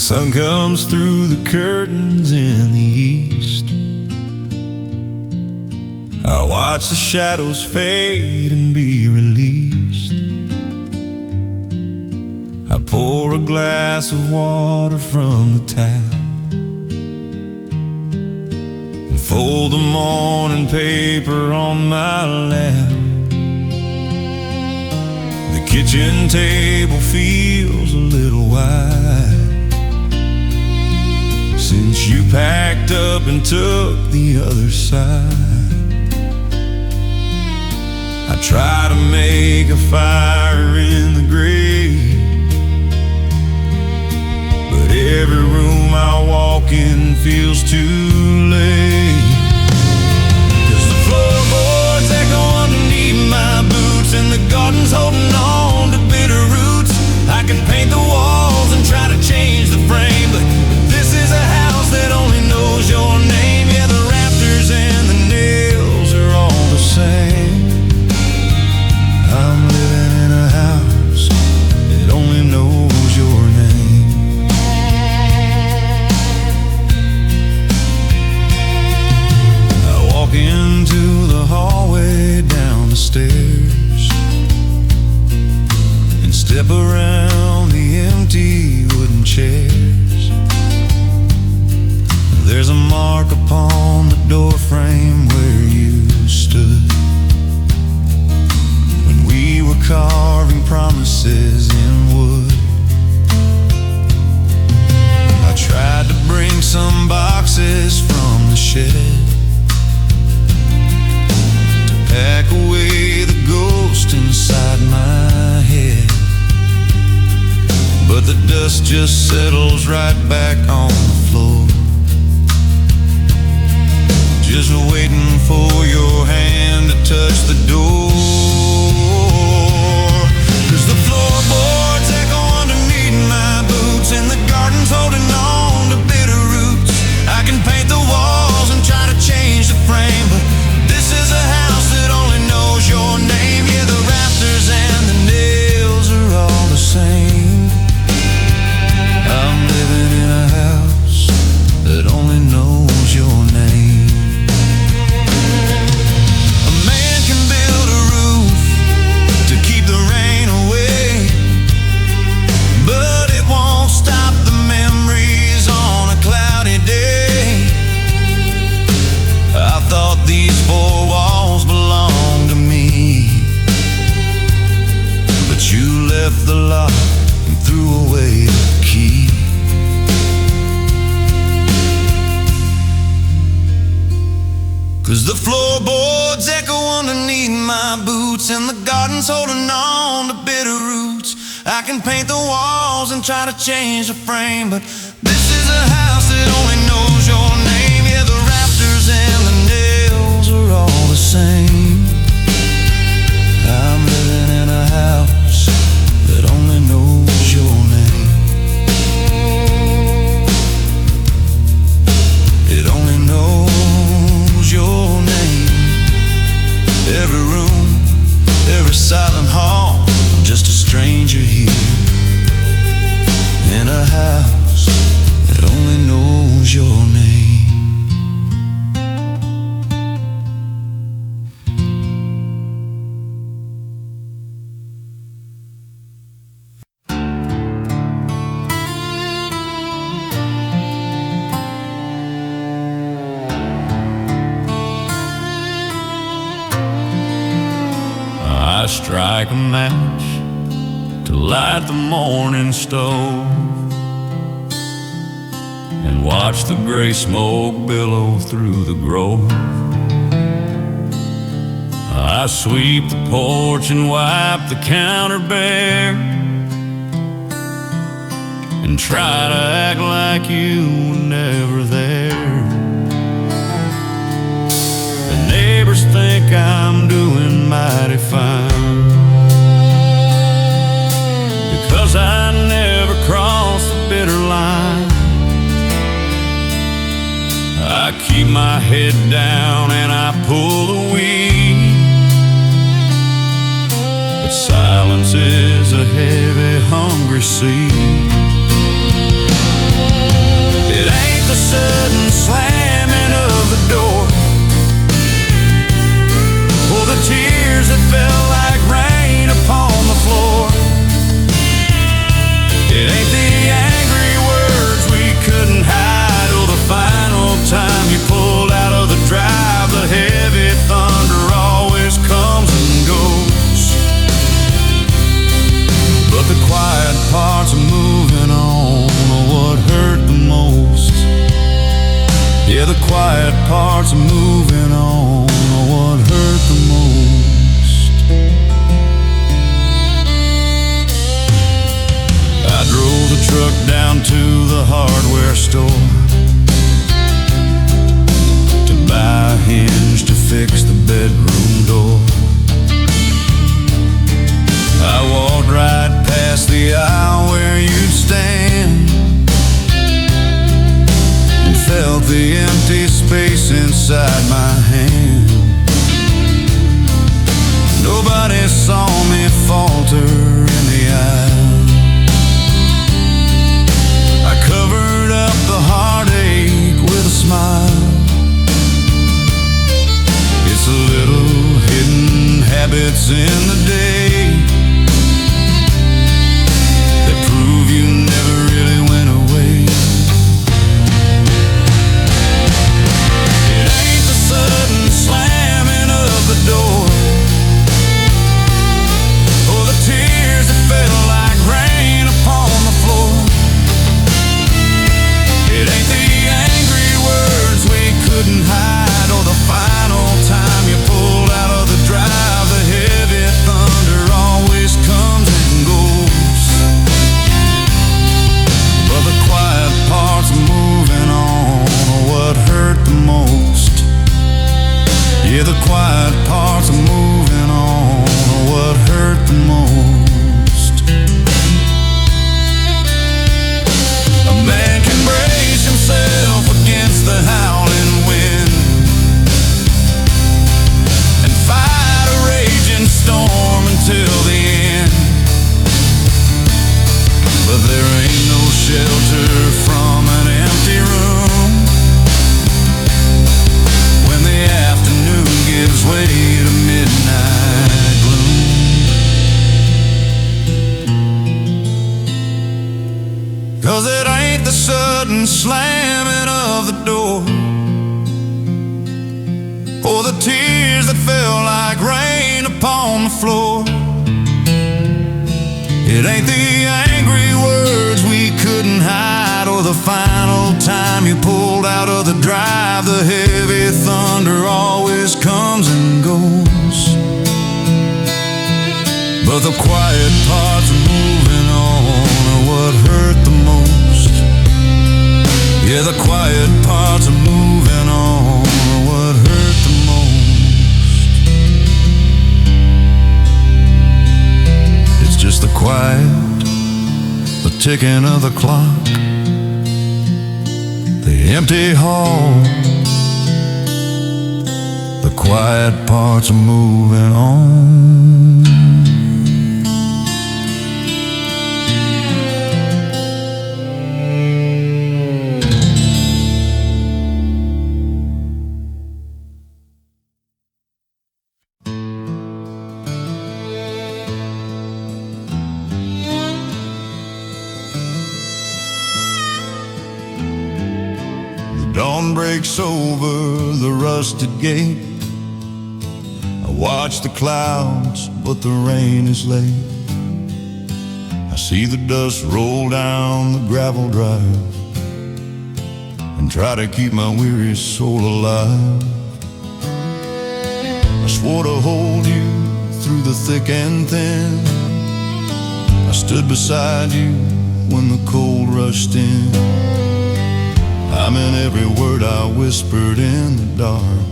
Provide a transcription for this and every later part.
sun comes through the curtains in the east. I watch the shadows fade and be released. I pour a glass of water from the tap and fold the morning paper on my lap. The kitchen table feels a little wide since you packed up and took the other side. I try to make a fire in the grate, but every room I walk in feels too late. 'Cause the floorboards echo underneath my boots, and the garden's holding on to bitter roots. I can paint the walls and try to change the frame, but this is a house that only knows your name. Yeah, the rafters and the nails are all the same. I'm living in a house that only knows your name. I walk into the hallway down the stairs and step around the empty wooden chairs. There's a mark upon the door frame where you stood when we were carving promises in wood. I tried to bring some boxes from the shed to pack away the ghost inside my head, but the dust just settles right back on the floor, just waiting for your hand to touch the door. 'Cause the floorboards echo underneath my boots, and the garden's holding on to bitter roots. I can paint the walls and try to change the frame, but this is a house that only knows your name. Yeah, the rafters and the nails are all the same. I'm living in a house that only knows your name. A man can build a roof to keep the rain away, but it won't stop the memories on a cloudy day. I thought these four walls belonged to me, but you left the lock and threw away the key. 'Cause the floorboards echo underneath my boots, and the garden's holding on to bitter roots. I can paint the walls and try to change the frame, but this is a house that only knows your name. Yeah, the rafters and the nails are all the same. I'm living in a house that only knows your name. It only knows your name. Every room, every silent hall, I'm just a stranger here in a house that only knows your name. I strike a match to light the morning stove and watch the gray smoke billow through the grove. I sweep the porch and wipe the counter bare and try to act like you were never there. The neighbors think I'm doing mighty fine, because I never crossed the bitter line. I keep my head down and I pull the weed, but silence is a heavy, hungry sea. quiet parts of moving on are what hurt the most. I drove the truck down to the hardware store to buy a hinge to fix the bedroom door. I walked right past the aisle where you'd stand and felt the empty space inside my hand. Nobody saw me falter in the aisle. I covered up the heartache with a smile. It's the little hidden habits in the day that prove you never really went away. It ain't the sudden slamming of the door or the tears that fell like rain upon the floor. It ain't the angry words we couldn't hide or the final time you pulled out of the drive. The heavy thunder always comes and goes, but the quiet parts of moving on are what hurt the most. Yeah, the quiet parts of moving on are what hurt the most. A man can brace himself against the howling wind and fight a raging storm until the end, but there ain't no shelter from an empty room when the afternoon gives way to midnight gloom. 'Cause it ain't the sudden slamming of the door or the tears that fell like rain upon the floor. It ain't the angry words we couldn't hide or the final time you pulled out of the drive. The heavy thunder always comes and goes, but the quiet parts of moving on are what hurt the most. Yeah, the quiet parts of moving on are what hurt the most. It's just the quiet, the ticking of the clock, the empty hall, the quiet parts of moving on. Dawn breaks over the rusted gate. I watch the clouds, but the rain is late. I see the dust roll down the gravel drive and try to keep my weary soul alive. I swore to hold you through the thick and thin. I stood beside you when the cold rushed in. I meant every word I whispered in the dark,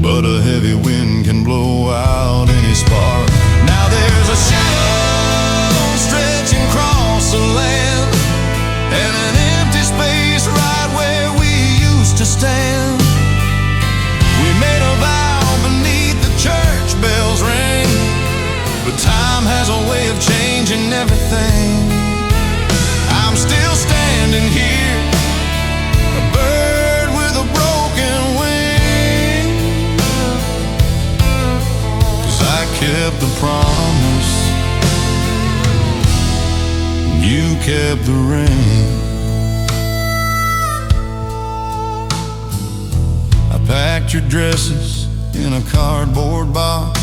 but a heavy wind can blow out any spark. Now there's a shadow stretching across the land and an empty space right where we used to stand. We made a vow beneath the church bells ring, but time has a way of changing everything. I'm still standing here, a bird with a broken wing, 'cause I kept the promise, you kept the ring. I packed your dresses in a cardboard box.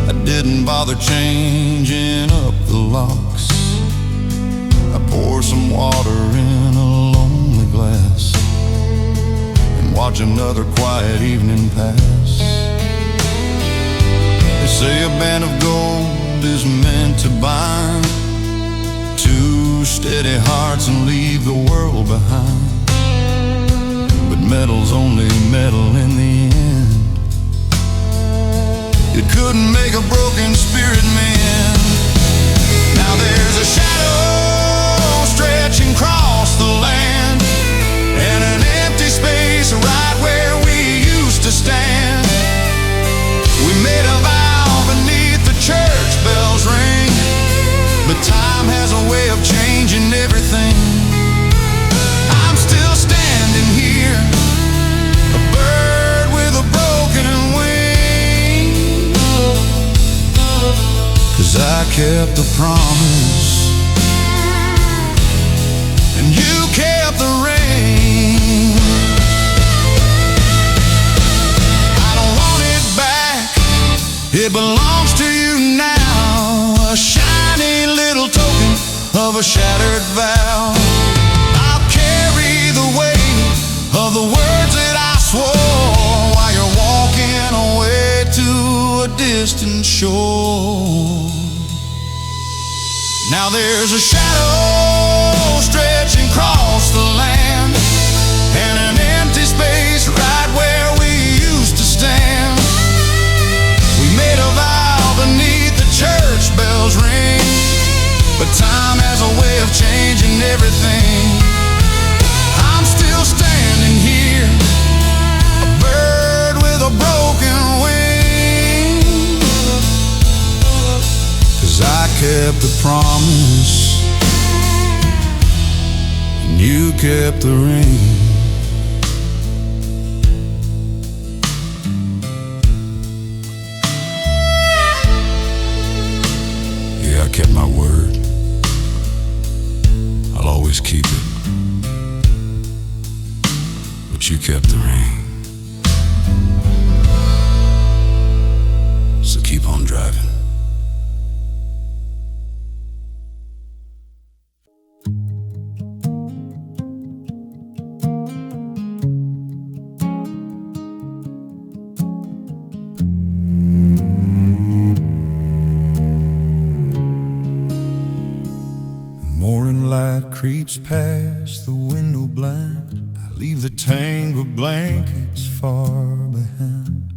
I didn't bother changing up the locks. I poured some water in a lonely glass watch another quiet evening pass. They say a band of gold is meant to bind two steady hearts and leave the world behind. But metal's only metal in the end. It couldn't make a broken spirit mend. Now there's a shadow stretching across the land, and an empty space right where we used to stand. We made a vow beneath the church bells ring, but time has a way of changing everything. I'm still standing here, a bird with a broken wing, 'cause I kept the promise and you kept the ring. I don't want it back, it belongs to you now. A shiny little token of a shattered vow. I'll carry the weight of the words that I swore while you're walking away to a distant shore. Now there's a shadow stretching across the land, and an empty space right where we used to stand. We made a vow beneath the church bells ring, but time has a way of changing everything. I'm still standing here, a bird with a broken wing, 'cause I kept the promise and you kept the ring. Yeah, I kept my word. I'll always keep it. But you kept the ring. So keep on driving. Creeps past the window blind. I leave the tangle blankets far behind.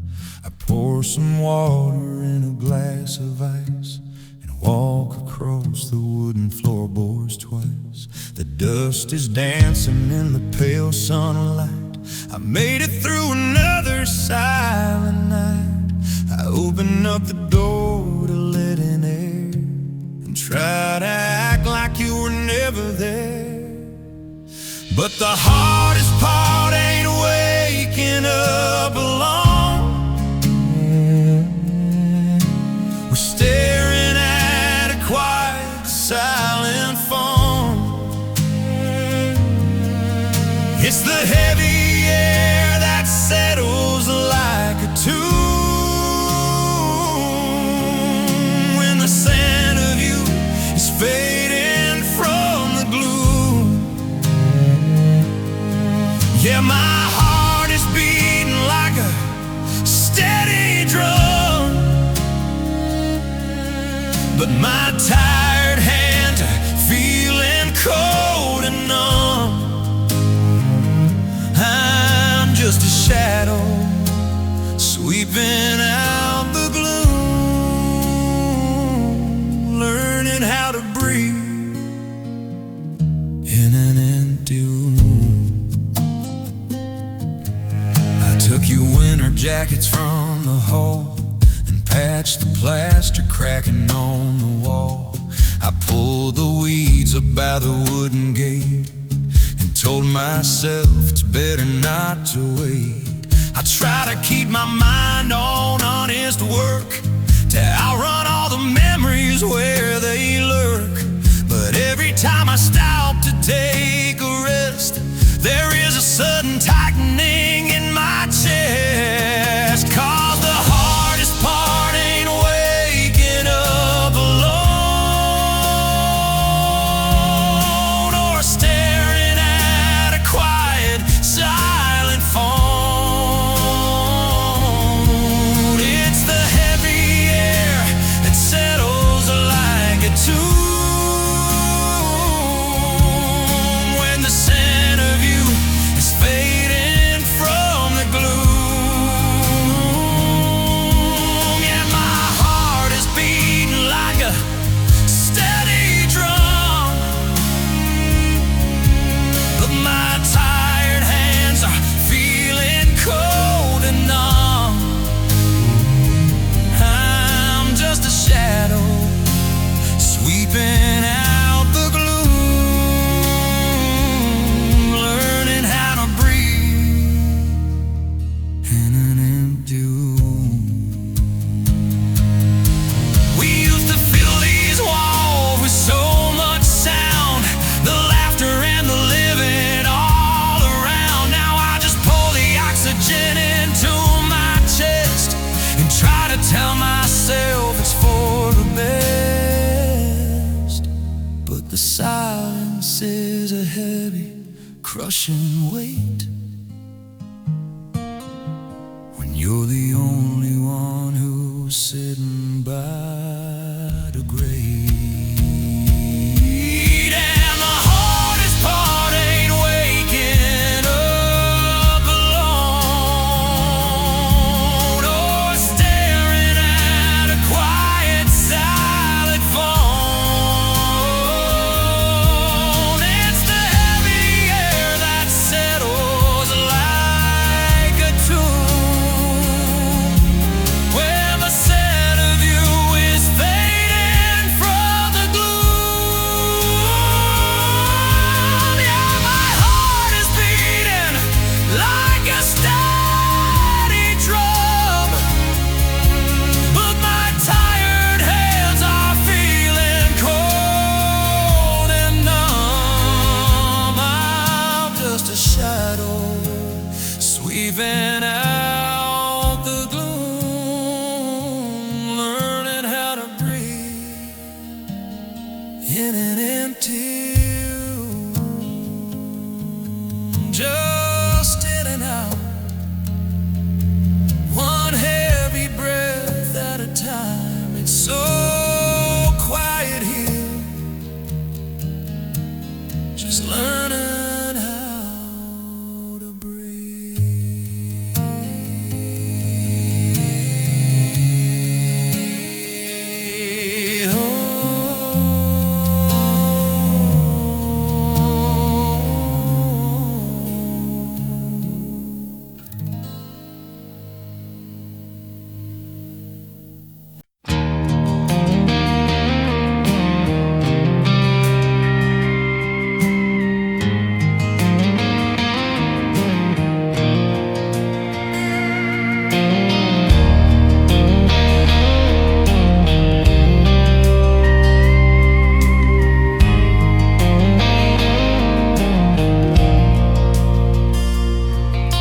I pour some water in a glass of ice and walk across the wooden floorboards twice. The dust is dancing in the pale sunlight. I made it through another silent night. I open up the door to let in air and try to act like you were never there. But the hardest part ain't waking up alone. We're staring at a quiet, silent phone. It's the heavy air that settles like a tomb when the scent of you is fading from the gloom. Yeah, my heart is beating like a steady drum, but my tired hands are feeling cold and numb. I'm just a shadow sweeping out the gloom, learning how to breathe in an empty room. I took your winter jackets from the hall and patched the plaster cracking on the wall. I pulled the weeds up by the wooden gate and told myself it's better not to wait. I try to keep my mind on honest work to outrun all the memories where they lurk. But every time I stop to take a rest, there is a sudden tightening in my chest. 'Cause the hardest part ain't waking up alone or staring at a quiet, silent phone. crushing weight when you're the only one who's sitting by the grave. And the hardest part ain't waking up alone or staring at a quiet silent phone. It's the heavy air that settles like a tomb when the scent of you is fading from the gloom. Yeah, my heart is beating like a steady drum, but my tired hands are feeling cold and numb. I'm just a shadow sweeping out the gloom, learning how to breathe in an empty room, just in and out, one heavy breath at a time. It's so quiet here, just learning how to breathe.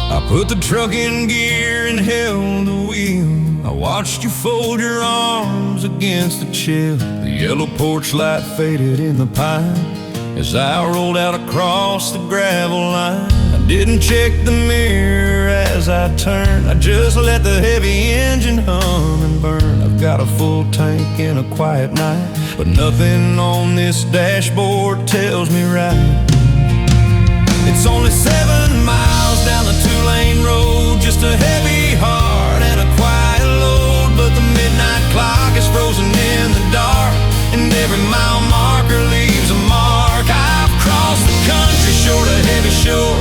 I put the truck in gear and held the wheel. I watched you fold your arms against the chill. The yellow porch light faded in the pine as I rolled out across the gravel line. I didn't check the mirror as I turned. I just let the heavy engine hum and burn. I've got a full tank in a quiet night, but nothing on this dashboard tells me right. It's only 7 miles down the 2-lane road, just a heavy heart and a quiet load. But the midnight clock is frozen in the dark, and every mile marker leaves a mark. I've crossed the country shore to heavy shore,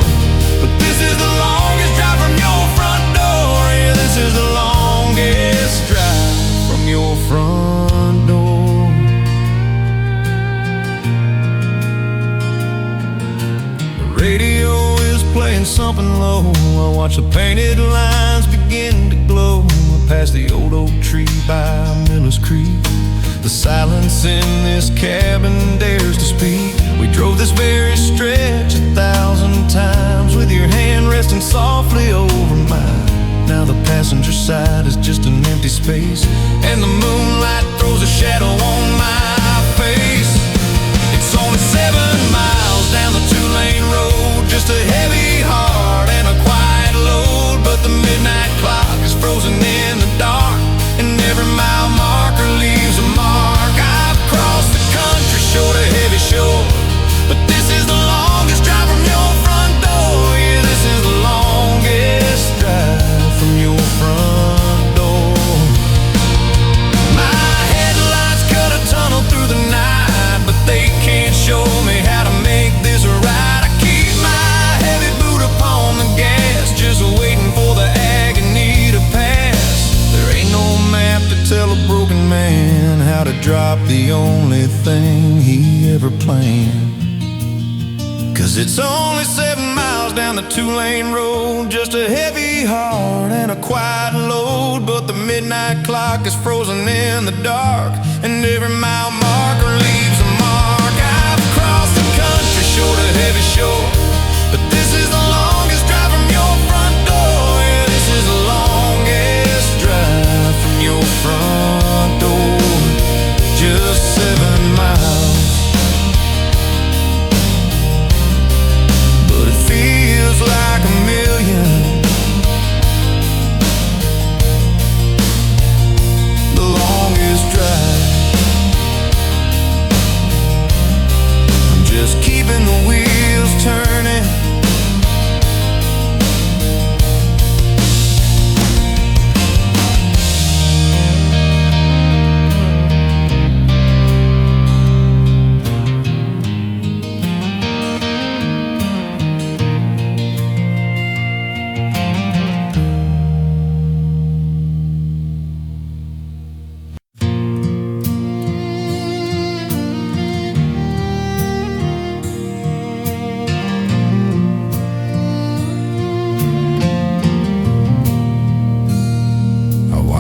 but this is the longest drive from your front door. Yeah, this is the longest drive from your front door. Radio is playing something low. I watch the painted lines begin to glow. I pass the old oak tree by Miller's Creek. The silence in this cabin dares to speak. We drove this very stretch 1,000 times with your hand resting softly over mine. Now the passenger side is just an empty space, and the moonlight throws a shadow on my face. It's only 7 miles down the 2-lane road, just a heavy heart and a quiet load. But the midnight clock is frozen in the dark, and every mile marker leaves a mark. I've crossed the country shore to heavy shore, but this is the longest drive from your front door. Yeah, this is the longest drive from your front door. My headlights cut a tunnel through the night, but they can't show me how to make this right. I keep my heavy boot upon the gas, just waiting for the agony to pass. There ain't no map to tell a broken man how to drop the only thing he ever planned. 'Cause it's only 7 miles down the 2-lane road, just a heavy heart and a quiet load. But the midnight clock is frozen in the dark, and every mile marker leaves a mark. I've crossed the country shore to heavy shore, but this is the longest drive from your front door. Yeah, this is the longest drive from your front door. Just 7 miles, but it feels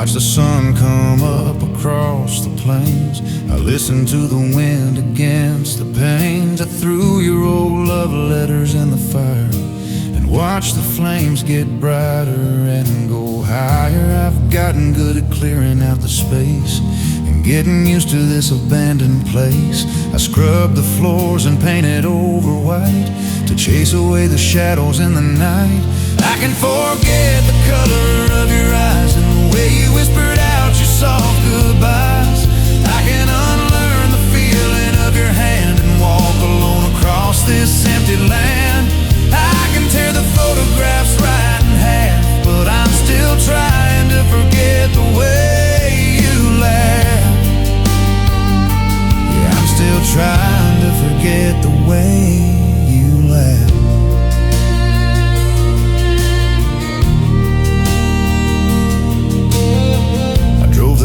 watch the sun come up across the plains. I listen to the wind against the panes. I threw your old love letters in the fire and watch the flames get brighter and go higher. I've gotten good at clearing out the space and getting used to this abandoned place. I scrubbed the floors and painted over white to chase away the shadows in the night. I can forget the color of your eyes and the way you whispered out your soft goodbyes. I can unlearn the feeling of your hand and walk alone across this empty land. I can tear the photographs right in half, but I'm still trying to forget the way you laughed. Yeah, I'm still trying to forget the way you laughed.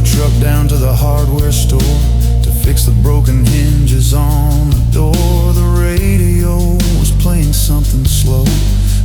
Truck down to the hardware store to fix the broken hinges on the door. The radio was playing something slow,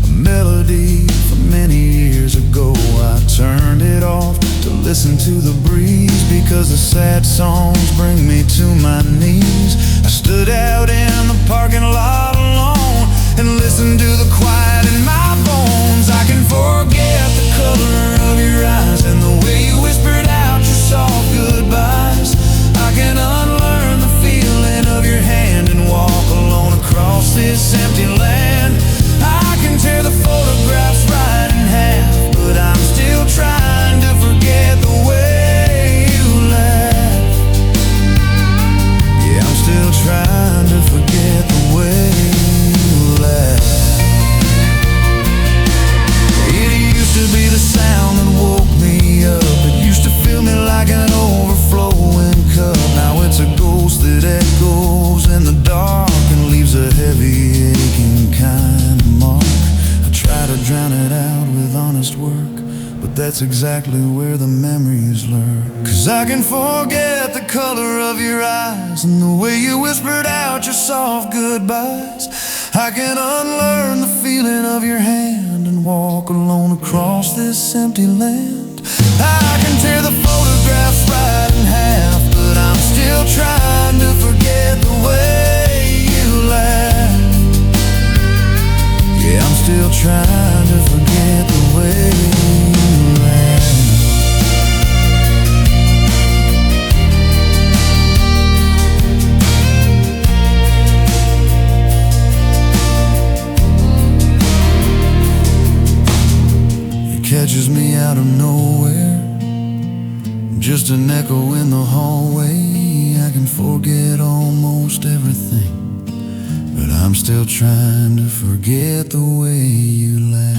a melody from many years ago. I turned it off to listen to the breeze, because the sad songs bring me to my knees. I stood out in the parking lot alone and listened to the quiet in my bones. I can forget the color of your eyes and the way you whispered out your soft goodbyes. I can unlearn the feeling of your hand and walk alone across this empty land. I can tear the photographs right in half, but I'm still trying to forget the way you laughed. Yeah, I'm still trying to forget the way you laughed. It used to be the sound that woke me up. It used to feel me like an overflowing cup. Now it's a ghost that echoes in the dark and leaves a heavy aching kind of mark. I try to drown it out with honest work, but that's exactly where the memories lurk. 'Cause I can forget the color of your eyes and the way you whispered out your soft goodbyes. I can unlearn the feeling of your hand and walk alone across this empty land. I can tear the photographs right in half, but I'm still trying to forget the way you laughed. Yeah, I'm still trying to forget the way you laughed. It catches me out of nowhere, just an echo in the hallway. I can forget almost everything, but I'm still trying to forget the way you laugh.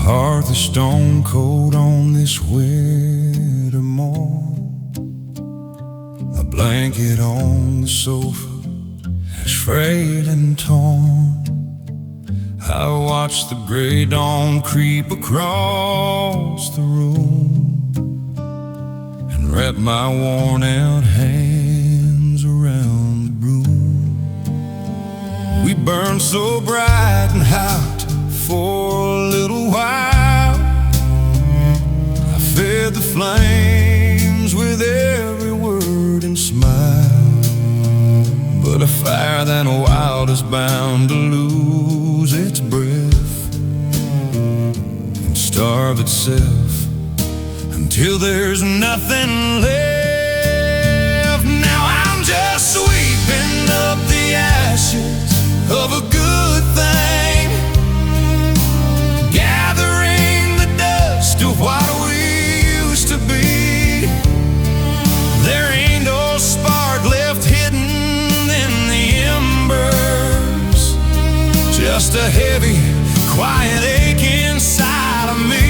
Hearth is stone cold on this winter morn. A blanket on the sofa is frayed and torn. I watch the gray dawn creep across the room and wrap my worn out hands around the broom. We burn so bright and hot for a little while. I fed the flames with every word and smile, but a fire that wild is bound to lose its breath and starve itself until there's nothing left. Now I'm just sweeping up the ashes of a good thing, gathering the dust of what we used to be. There ain't no spark left hidden in the embers, just a heavy, quiet ache inside of me.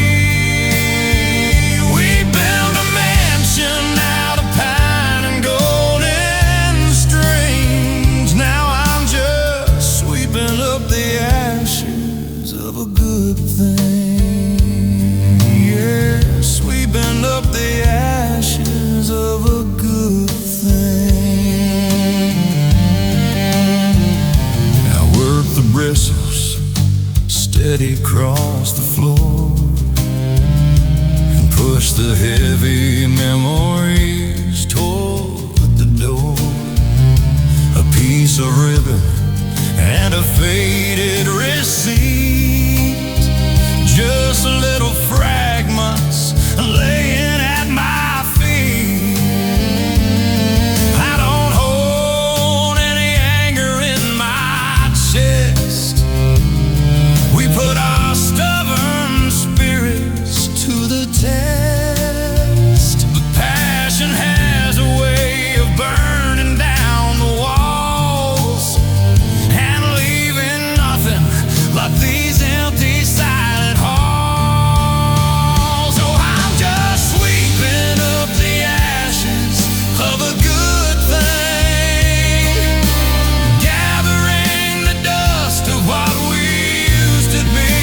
We built a mansion out of pine and golden strings. Now I'm just sweeping up the ashes of a good whistles steady across the floor, and push the heavy memories toward the door. A piece of ribbon and a faded receipt, just little fragments laying at my feet. I don't hold any anger in my chest. We put our stubborn spirits to the test. But passion has a way of burning down the walls and leaving nothing but these empty silent halls. So I'm just sweeping up the ashes of a good thing, gathering the dust of what we used to be.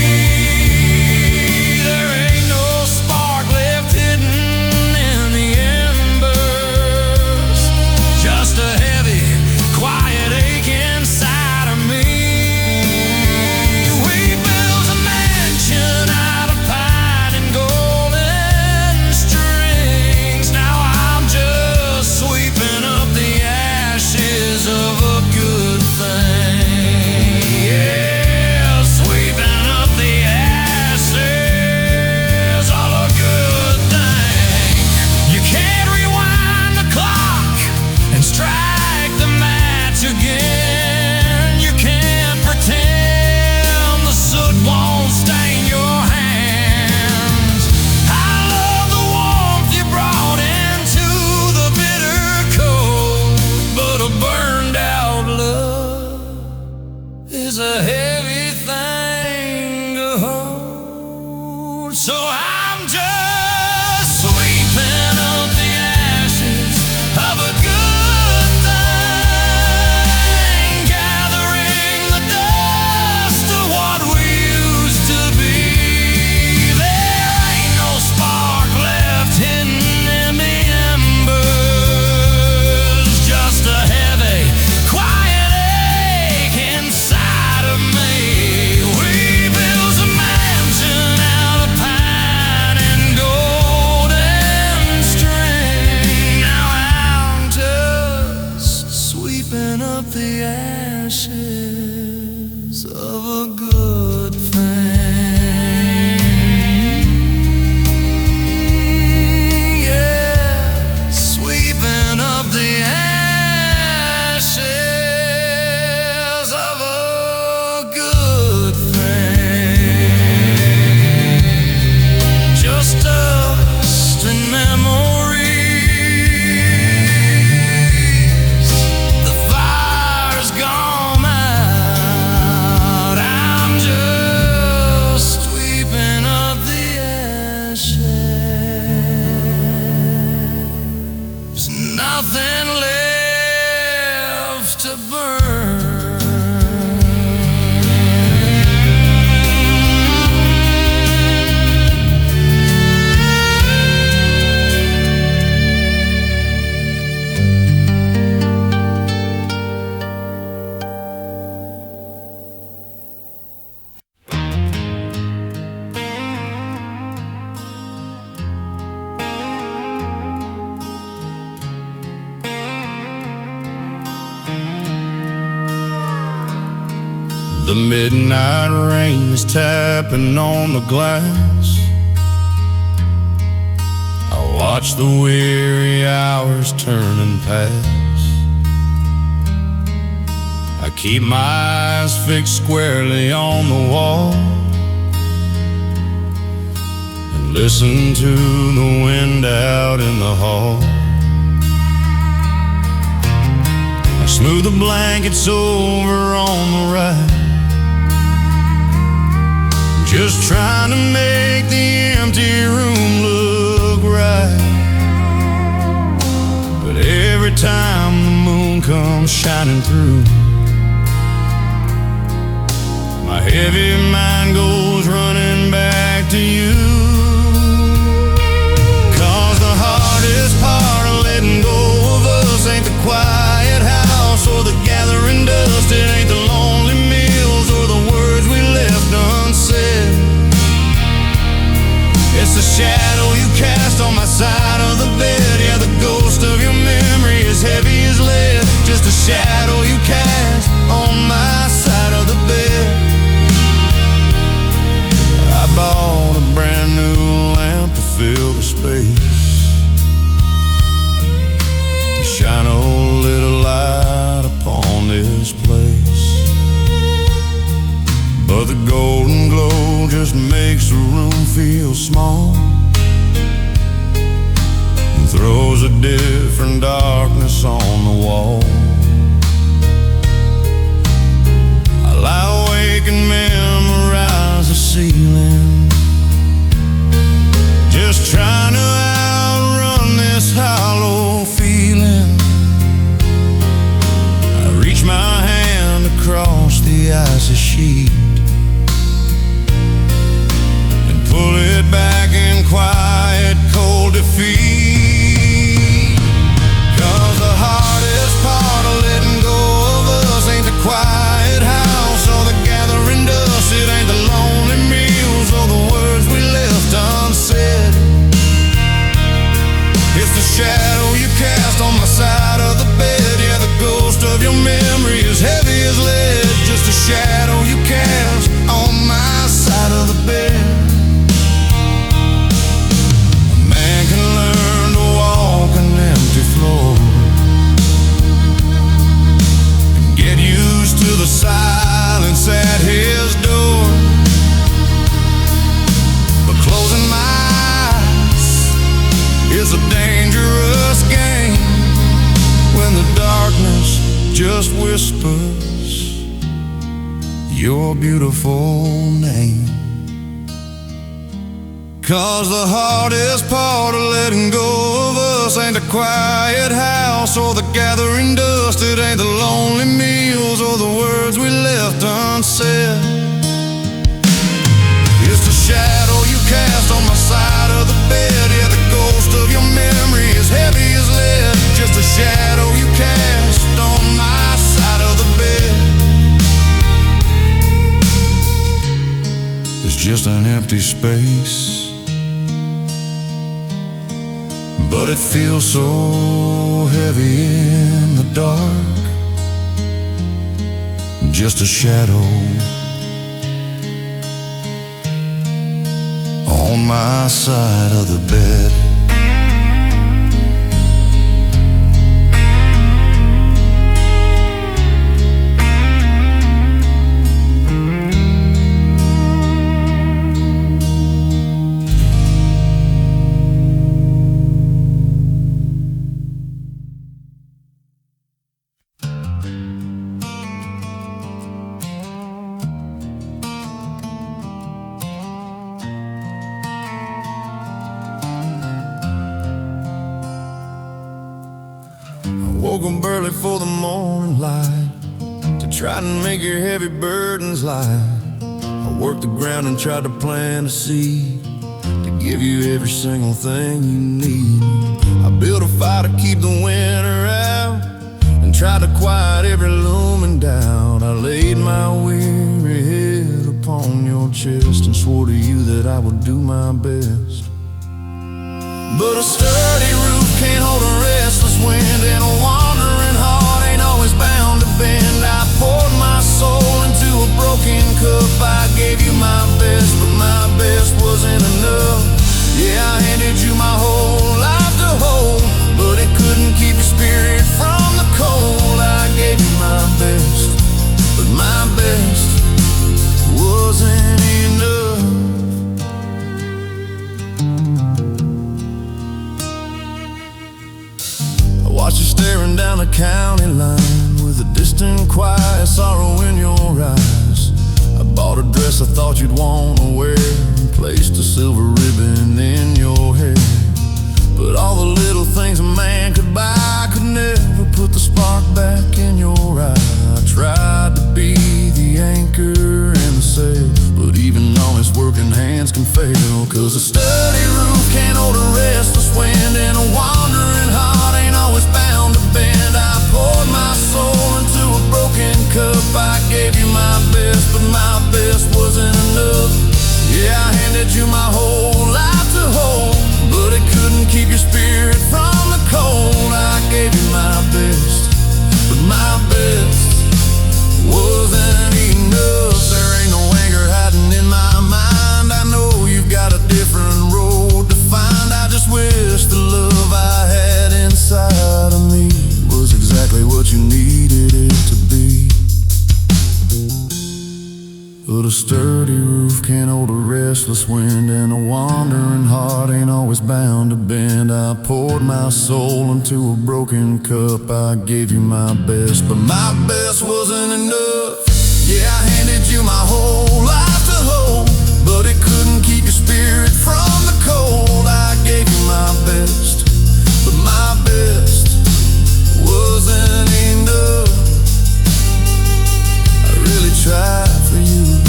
There ain't no spark left hidden in the embers, just a heavy, quiet ache inside of me. We built a mansion out of pine and golden strings. Now I'm just sweeping up the ashes of a good thing. Yeah, sweeping up the ashes of a good thing. You can't rewind the clock and strike the match again. You can't pretend the soot won't stain your hands. I love the warmth you brought into the bitter cold, but a burned out love is a heavy thing to hold. So I'm just sweeping up the ashes of a good thing, gathering the dust of what we used to be. There ain't no spark left hidden in the embers, just a heavy, quiet ache inside of me. We built a mansion out of pine and golden string. Now I'm just sweeping up the ashes of a good thing. Yeah, sweeping up the ashes of a good thing. Just dust and memories. The fire's gone out. I'm just sweeping up the ashes. There's nothing left to burn. The midnight rain is tapping on the glass. I watch the weary hours turning past. I keep my eyes fixed squarely on the wall and listen to the wind out in the hall. I smooth the blankets over on the right, just trying to make the empty room look right. But every time the moon comes shining through, my heavy mind goes running back to you. 'Cause the hardest part of letting go of us ain't the quiet house or the gathering dust. It ain't the lonely meals or the feels small and throws a different darkness on the wall. I lie awake and memorize the ceiling, just trying to outrun this hollow feeling. I reach my hand across the icy sheet and pull it back in quiet, cold defeat. 'Cause the hardest part of letting go of us ain't the quiet house or the gathering dust. It ain't the lonely meals or the words we left unsaid. It's the shadow you cast on my side of the bed. Yeah, the ghost of your memory is heavy as lead. Just a shadow you cast on my side of the bed. A man can learn to walk an empty floor and get used to the silence at his door. But closing my eyes is a dangerous game when the darkness just whispers your beautiful name. 'Cause the hardest part of letting go of us ain't the quiet house or the gathering dust. It ain't the lonely meals or the words we left unsaid. It's the shadow you cast on my side of the bed. Yeah, the ghost of your memory is heavy as lead. Just a shadow you cast on my side of the bed. It's just an empty space, but it feels so heavy in the dark. Just a shadow on my side of the bed. Woke up early for the morning light to try and make your heavy burdens light. I worked the ground and tried to plant a seed to give you every single thing you need. I built a fire to keep the winter out and tried to quiet every looming doubt. I laid my weary head upon your chest and swore to you that I would do my best. But a sturdy roof can't hold a restless wind, and a wandering heart ain't always bound to bend. I poured my soul into a broken cup. I gave you my best, but my best wasn't enough. Yeah, I handed you my whole life to hold, but it couldn't keep your spirit from the cold. I gave you my best, but my best wasn't enough. Watch you staring down the county line with a distant, quiet sorrow in your eyes. I bought a dress I thought you'd want to wear and placed a silver ribbon in your hair. But all the little things a man could buy could never put the spark back in your eye. I tried to be the anchor and the sail, but even honest working hands can fail. 'Cause a sturdy roof can't hold a restless wind, and a wandering heart ain't always bound to bend. I poured my soul into a broken cup. I gave you my best, but my best wasn't enough. Yeah, I handed you my whole life to hold, but it couldn't keep your spirit from the cold. I gave you my best, but my best wasn't enough. There ain't no anger hiding in my mind. I know you've got a different road to find. I just wish the love I had inside of me was exactly what you needed it to be. But a sturdy roof can't hold a restless wind, and a wandering heart ain't always bound to bend. I poured my soul into a broken cup, I gave you my best, but my best wasn't enough. Yeah, I handed you my whole life to hold, but it couldn't keep your spirit from the cold. I gave you my best, but my best wasn't enough. I really tried for you,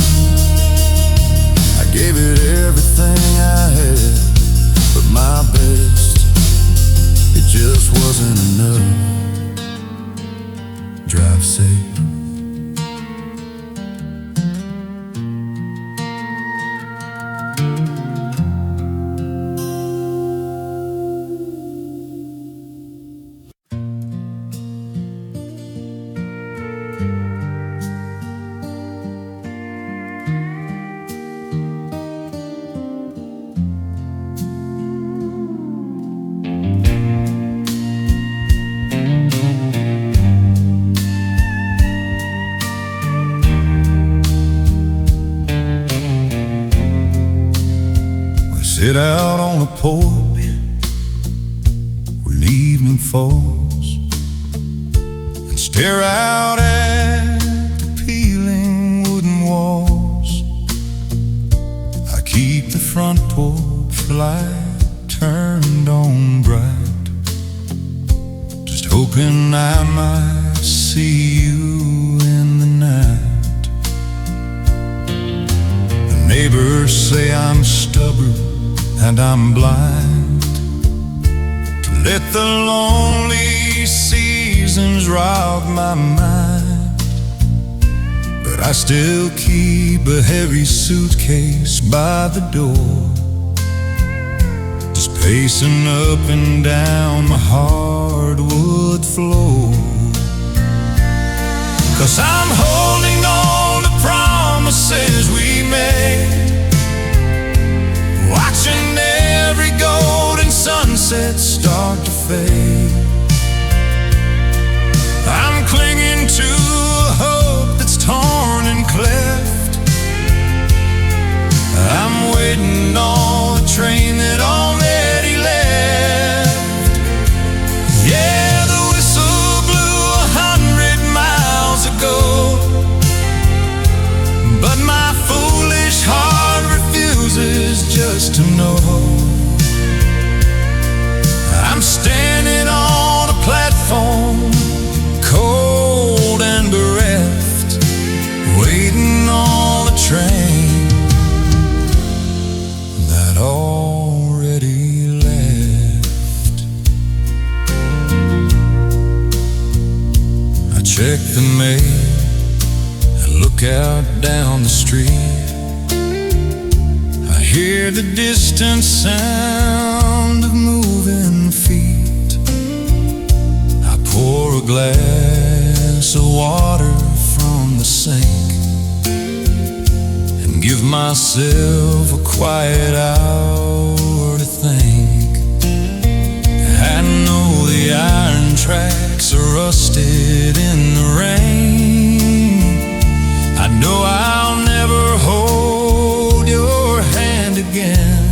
I gave it everything I had, but my best, it just wasn't enough. Drive safe. Sit out on the porch when evening falls and stare out at the peeling wooden walls. I keep the front porch light turned on bright, just hoping I might see you in the night. The neighbors say I'm stubborn and I'm blind to let the lonely seasons rob my mind, but I still keep a heavy suitcase by the door, just pacing up and down my hardwood floor. 'Cause I'm holding on to promises we made, watching every golden sunset start to fade. I'm clinging to a hope that's torn and cleft. I'm waiting on a train that already left. Yeah, the whistle blew 100 miles ago, but my foolish heart refuses just to know. I'm standing on a platform, cold and bereft, waiting on a train that already left. I check the mail and look out down the street. Hear the distant sound of moving feet. I pour a glass of water from the sink and give myself a quiet hour to think. I know the iron tracks are rusted in the rain. I know I'll never hold your hand again,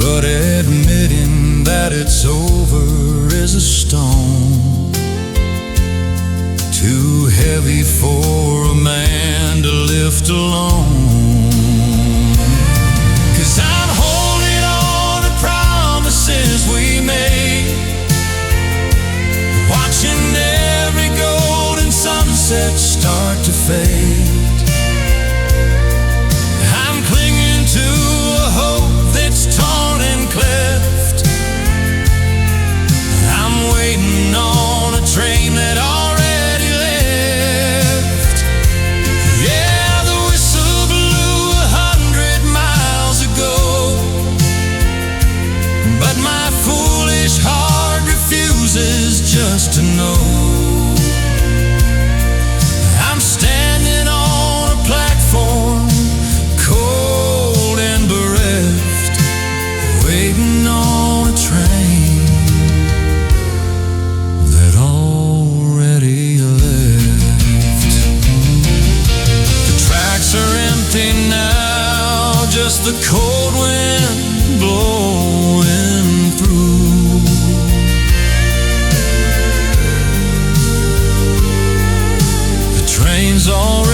but admitting that it's over is a stone too heavy for a man to lift alone. 'Cause I'm holding on to promises we made, watching every golden sunset start to fade. I'm clinging to a hope that's torn and cleft. I'm waiting on a train that already left. Yeah, the whistle blew 100 miles ago, but my foolish heart refuses just to know. I'm standing on just a cold wind blowing through. The train's already